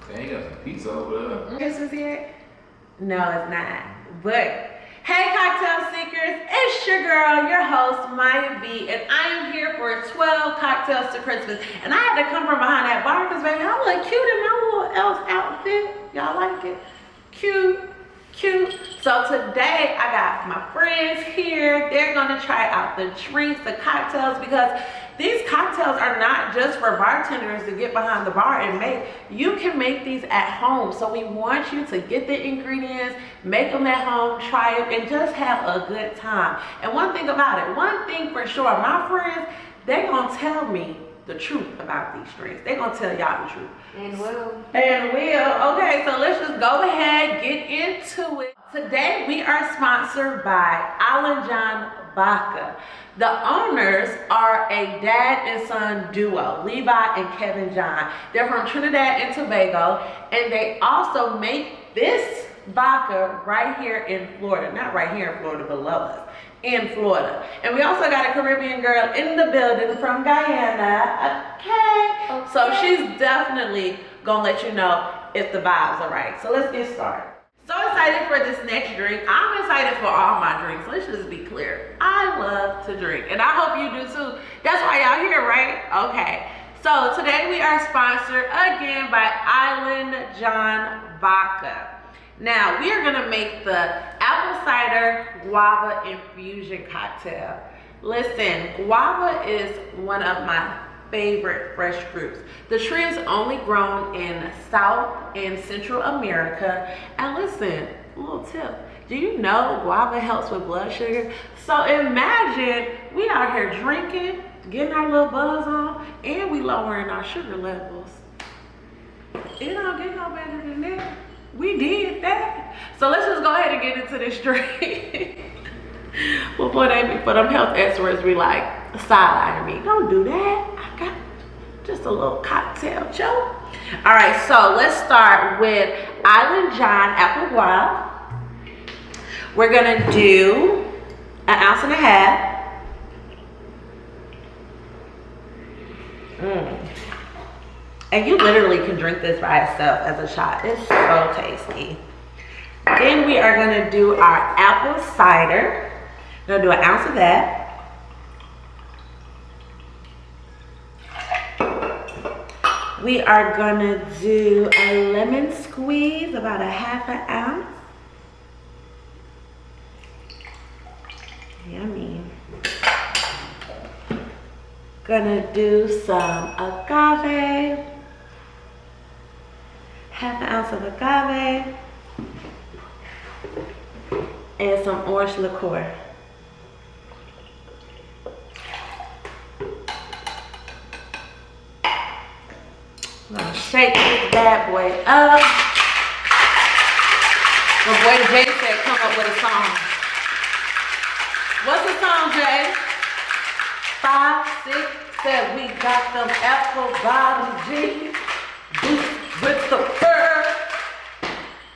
They ain't got some pizza over there. Christmas yet? No, it's not. But hey, cocktail seekers, it's your girl, your host, Maya B, and I am here for 12 cocktails to Christmas. And I had to come from behind that bar because, baby, I look cute in my little elf outfit. Y'all like it? Cute. So today I got my friends here. They're gonna try out the drinks, the cocktails, because these cocktails are not just for bartenders to get behind the bar and make. You can make these at home. So we want you to get the ingredients, make them at home, try it, and just have a good time. And one thing about it, one thing for sure, my friends, they're gonna tell me the truth about these drinks. They're gonna tell y'all the truth. And will. Okay, so let's just go ahead, get into it. Today we are sponsored by IslandJon Vodka. The owners are a dad and son duo, Levi and Kevin John. They're from Trinidad and Tobago, and they also make this vodka right here in Florida. Not right here in Florida, below us, in Florida. And we also got a Caribbean girl in the building from Guyana. Okay. So she's definitely gonna let you know if the vibes are right. So let's get started. So excited for this next drink. I'm excited for all my drinks. Let's just be clear. I love to drink, and I hope you do too. That's why y'all here, right? Okay. So today we are sponsored again by IslandJon Vodka. Now we are gonna make the Apple Cider Guava Infusion cocktail. Listen, guava is one of my favorite fresh fruits. The tree is only grown in South and Central America. And listen, a little tip. Do you know guava helps with blood sugar? So imagine we out here drinking, getting our little buzz on, and we lowering our sugar levels. It don't get no better than that. We did that. So let's just go ahead and get into this drink. Before them health experts be like side-eyeing me. Don't do that. I got just a little cocktail joke. All right, so let's start with IslandJon Apple Gwayav. We're gonna do 1.5 ounces. And you literally can drink this by itself as a shot. It's so tasty. Then we are gonna do our apple cider. We're gonna do 1 ounce of that. We are gonna do a lemon squeeze, about 1/2 ounce. Yummy. Gonna do some agave. 1/2 ounce of agave. And some orange liqueur. I'm gonna shake this bad boy up. My boy Jay said come up with a song. What's the song, Jay? 5, 6, 7. We got them apple bottom jeans, boots with the fur,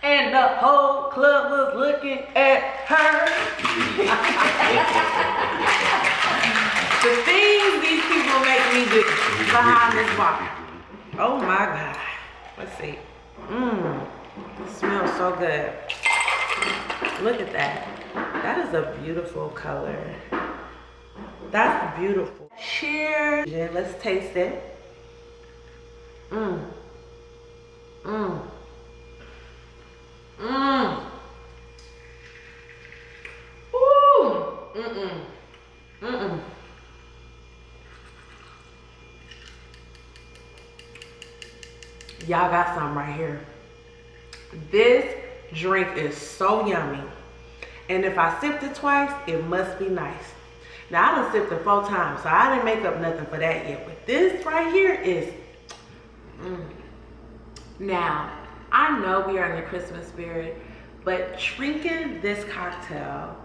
and the whole club was looking at her. The things these people make me do behind this bar. Oh my God. Let's see. It smells so good. Look at that. That is a beautiful color. That's beautiful. Cheers. Yeah, let's taste it. Ooh. Y'all got some right here. This drink is so yummy. And if I sipped it twice, it must be nice. Now, I done sipped it 4 times, so I didn't make up nothing for that yet. But this right here is, Now, I know we are in the Christmas spirit, but drinking this cocktail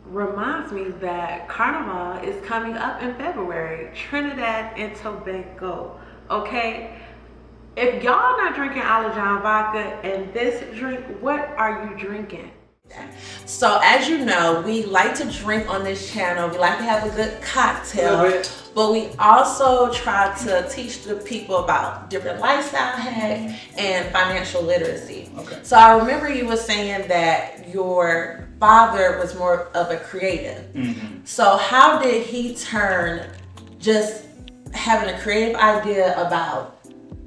reminds me that Carnival is coming up in February, Trinidad and Tobago, okay? If y'all not drinking IslandJon vodka and this drink, what are you drinking? So as you know, we like to drink on this channel. We like to have a good cocktail. but we also try to teach the people about different lifestyle hacks and financial literacy. Okay. So I remember you were saying that your father was more of a creative. Mm-hmm. So how did he turn just having a creative idea about,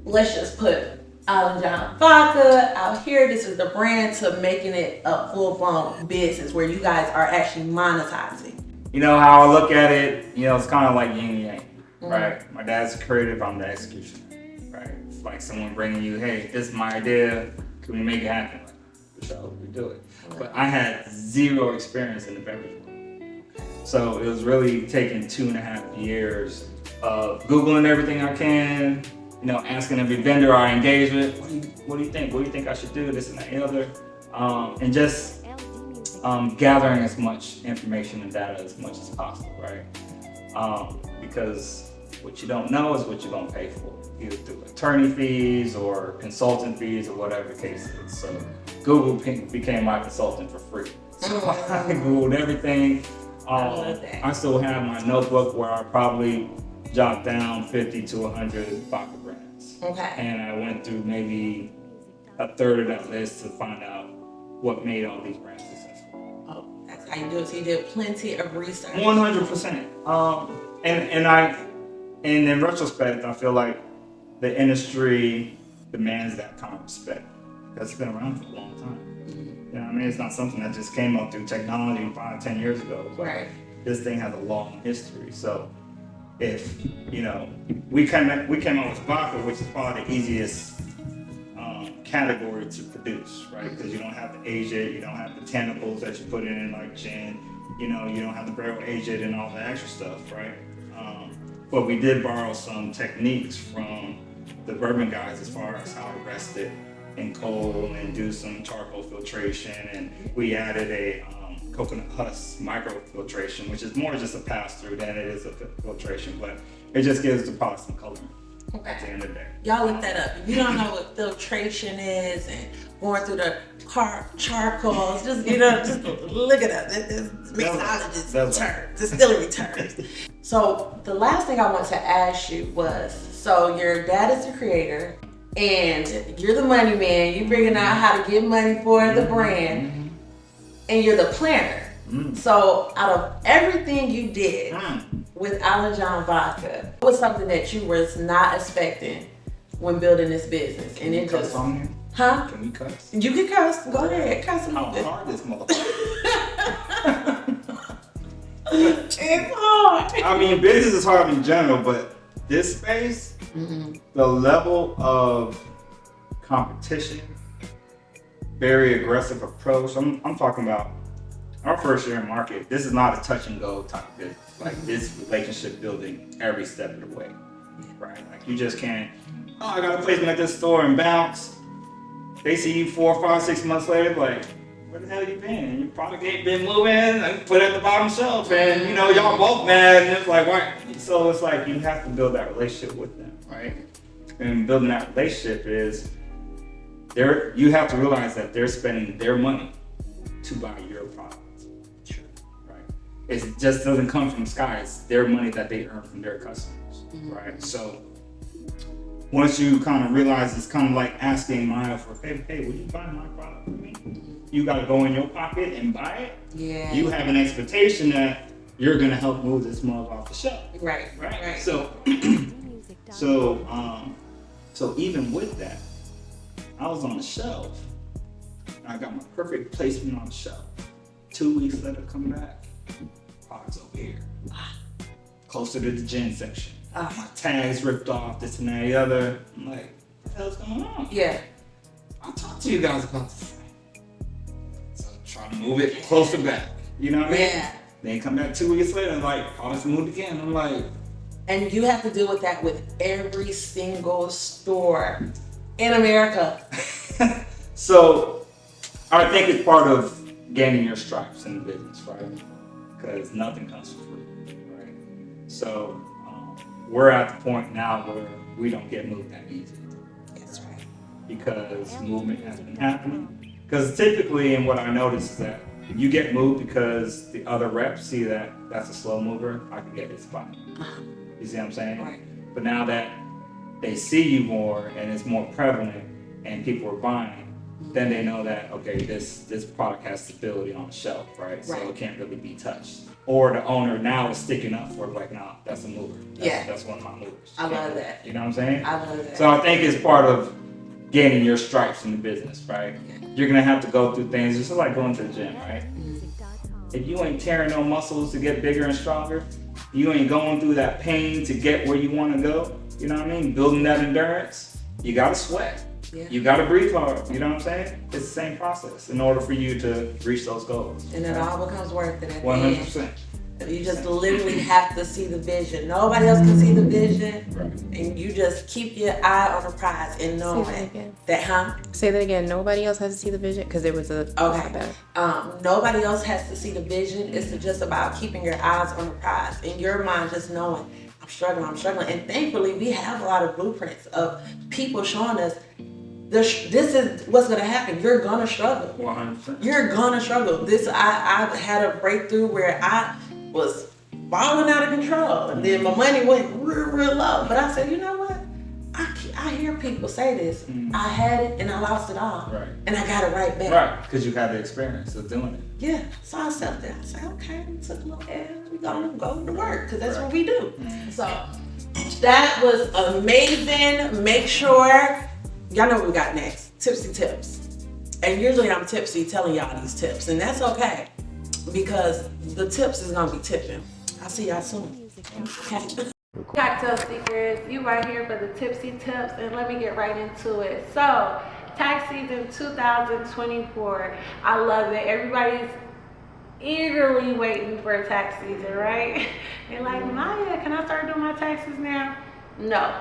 let's just put IslandJon Vodka out here, this is the brand, to making it a full-blown business where you guys are actually monetizing? You know how I look at it, it's kind of like yin and yang, right? My dad's creative, I'm the executioner, right? It's like someone bringing you, hey, this is my idea, can we make it happen? Like, for sure, we do it. But I had zero experience in the beverage world. So it was really taking 2.5 years of Googling everything I can, asking every vendor I engage with, what do you think? What do you think I should do? This and that and the other. And just gathering as much information and data as much as possible, right? Because what you don't know is what you're gonna pay for, either through attorney fees or consultant fees or whatever the case is. So Google became my consultant for free. So I Googled everything. I still have my notebook where I probably jot down 50 to 100 vodka brands. Okay. And I went through maybe a third of that list to find out what made all these brands successful. Oh, that's how you do it. So you did plenty of research. 100%. And in retrospect, I feel like the industry demands that kind of respect. That's been around for a long time. You know what I mean? It's not something that just came up through technology 5-10 years ago. Right. This thing has a long history. So if, we came up with vodka, which is probably the easiest category to produce, right? Because you don't have to age it, you don't have the tannicles that you put in like gin, you don't have to barrel age it and all the extra stuff, right? But we did borrow some techniques from the bourbon guys as far as how to rest it in coal and do some charcoal filtration, and we added a coconut husk microfiltration, which is more just a pass-through than it is a filtration, but it just gives the pot some color. Okay. At the end of the day. Y'all look that up. If you don't know what filtration is and going through the charcoals, just look it up. It's mixologist terms, distillery terms. So the last thing I want to ask you was, so your dad is the creator and you're the money man, you're figuring out how to get money for the brand, and you're the planner. So out of everything you did with IslandJon Vodka, what was something that you was not expecting when building this business? Can you cuss on here? Huh? Can we cuss? You can cuss. Go ahead. Cuss a little bit. How hard this motherfucker? It's hard. I mean, business is hard in general, but this space, the level of competition, very aggressive approach. I'm talking about our first year in market. This is not a touch and go type of business. Like this relationship building every step of the way, right? Like you just can't, I got a placement at this store and bounce. They see you 4, 5, 6 months later, like, where the hell you been? Your product ain't been moving, and put it at the bottom shelf, and y'all both mad, and it's like, why? So it's like you have to build that relationship with them, right? And building that relationship is, you have to realize that they're spending their money to buy your product. It just doesn't come from the sky. It's their money that they earn from their customers, right? So once you kind of realize, it's kind of like asking Maya for, hey, would you buy my product for me? You got to go in your pocket and buy it. Yeah. You have an expectation that you're gonna help move this mug off the shelf. Right. So, so even with that, I was on the shelf. I got my perfect placement on the shelf. 2 weeks later, come back. Products over here, closer to the gin section. My tags ripped off, this and that, the other. I'm like, what the hell's going on? Yeah. I'll talk to you guys about this. So try to move it closer back. You know what I mean? Yeah. Then come back 2 weeks later and like, products moved again. I'm like, and you have to deal with that with every single store in America. So I think it's part of gaining your stripes in the business, right? Because nothing comes for free, right? So we're at the point now where we don't get moved that easy. That's right. Because movement has been happening. Because typically, and what I notice is that you get moved because the other reps see that that's a slow mover, I can get his spot. You see what I'm saying? Right. But now that they see you more and it's more prevalent and people are buying, then they know that, okay, this product has stability on the shelf, right? So it can't really be touched. Or the owner now is sticking up for it, like, no, that's a mover. That's one of my movers. I love that. You know what I'm saying? I love that. So I think it's part of gaining your stripes in the business, right? You're gonna have to go through things, just like going to the gym, right? If you ain't tearing no muscles to get bigger and stronger, you ain't going through that pain to get where you wanna go, you know what I mean? Building that endurance, you gotta sweat. You gotta breathe hard, you know what I'm saying? It's the same process in order for you to reach those goals. And it all becomes worth it at the 100%. end. You just literally have to see the vision. Nobody else can see the vision. Right. And you just keep your eye on the prize and knowing that, Say that again. Nobody else has to see the vision? Because it was a... Okay. Nobody else has to see the vision. It's just about keeping your eyes on the prize. In your mind, just knowing, I'm struggling. And thankfully, we have a lot of blueprints of people showing us this is what's gonna happen. You're gonna struggle. 100%. You're gonna struggle. I had a breakthrough where I was balling out of control, and then my money went real low. But I said, you know what? I hear people say this. I had it and I lost it all, and I got it right back. Right, because you had the experience of doing it. Yeah. So I sat there. I said, okay, we took a little L. We gonna go to work because that's what we do. So that was amazing. Make sure. Y'all know what we got next. Tipsy tips. And usually I'm tipsy telling y'all these tips. And that's okay. Because the tips is going to be tipping. I'll see y'all soon. Okay. Cocktail Secrets, you are here for the tipsy tips. And let me get right into it. So, tax season 2024. I love it. Everybody's eagerly waiting for tax season, right? They're like, Maya, can I start doing my taxes now? No.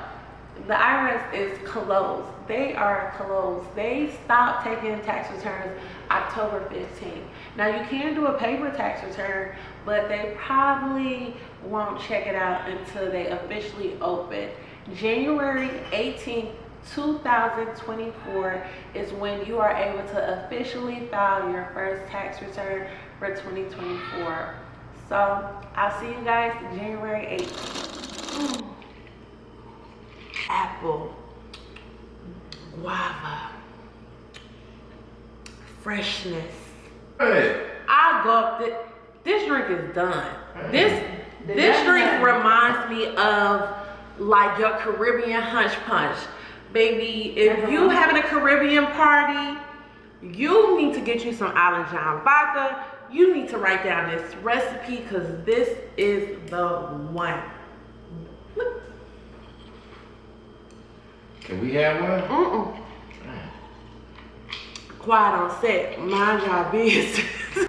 The IRS is closed. They are closed. They stopped taking tax returns October 15th. Now you can do a paper tax return, but they probably won't check it out until they officially open. January 18th, 2024 is when you are able to officially file your first tax return for 2024. So I'll see you guys January 18th. Apple, guava, freshness. Hey. I'll go up. This drink is done. This drink reminds me of like your Caribbean hunch punch. Baby, if you having a Caribbean party, you need to get you some IslandJon vodka. You need to write down this recipe because this is the one. Can we have one? Quiet on set. Mind your business.